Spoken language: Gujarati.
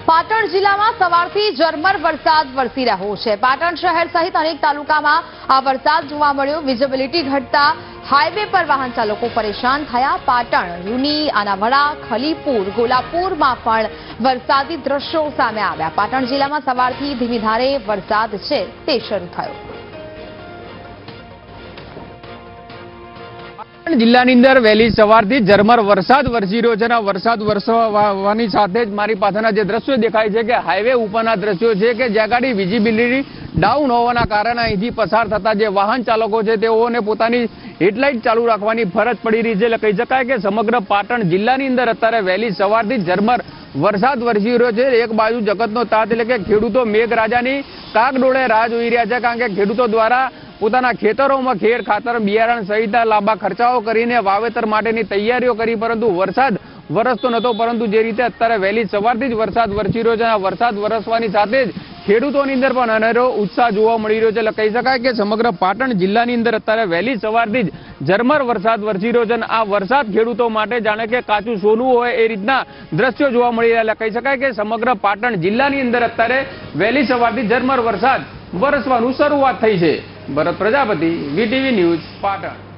પાટણ જિલ્લામાં સવારથી ઝરમર વરસાદ વરસી રહ્યો છે। પાટણ શહેર સહિત અનેક તાલુકામાં આ વરસાદ જોવા મળ્યો। વિઝિબિલિટી ઘટતા હાઈવે પર વાહન ચાલકો પરેશાન થયા। પાટણ, રૂની, આનાવાડા, ખલીપુર, ગોલાપુરમાં પણ વરસાદી દ્રશ્યો સામે આવ્યા। પાટણ જિલ્લામાં સવારથી ધીમી ધારે વરસાદ છે તે શરૂ થયો। જિલ્લાની અંદર વહેલી સવારથી ઝરમર વરસાદ વરસી રહ્યો છે। વરસાદ વરસવાની સાથે જ મારી પાસેના જે દ્રશ્યો દેખાય છે કે હાઈવે ઉપરના દ્રશ્યો છે કે જ્યાં ગાડી વિઝિબિલિટી ડાઉન હોવાના કારણે અહીંથી પસાર થતા જે વાહન ચાલકો છે તેઓને પોતાની હેડલાઇટ ચાલુ રાખવાની ફરજ પડી રહી છે। એટલે કહી શકાય કે સમગ્ર પાટણ જિલ્લાની અંદર અત્યારે વહેલી સવારથી ઝરમર વરસાદ વરસી રહ્યો છે। એક બાજુ જગતનો તાત એટલે કે ખેડૂતો મેઘરાજાની કાગડોળે રાહ જોઈ રહ્યા છે, કારણ કે ખેડૂતો દ્વારા પોતાના ખેતરોમાં ખેડ ખાતર બિયારણ સહિતના લાંબા ખર્ચાઓ કરીને વાવેતર માટેની તૈયારીઓ કરી, પરંતુ વરસાદ વરસતો નહોતો। પરંતુ જે રીતે અત્યારે વહેલી સવારથી જ વરસાદ વરસી રહ્યો છે, વરસાદ વરસવાની સાથે જ ખેડૂતોની અંદર પણ અનેરો ઉત્સાહ જોવા મળી રહ્યો છે। એટલે કહી શકાય કે સમગ્ર પાટણ જિલ્લાની અંદર અત્યારે વહેલી સવારથી જ ઝરમર વરસાદ વરસી રહ્યો છે અને આ વરસાદ ખેડૂતો માટે જાણે કે કાચું સોનું હોય એ રીતના દ્રશ્યો જોવા મળી રહ્યા। એટલે કહી શકાય કે સમગ્ર પાટણ જિલ્લાની અંદર અત્યારે વહેલી સવારથી ઝરમર વરસાદ વરસવાનું શરૂઆત થઈ છે। ભરત પ્રજાપતિ, વીટીવી ન્યૂઝ, પાટણ।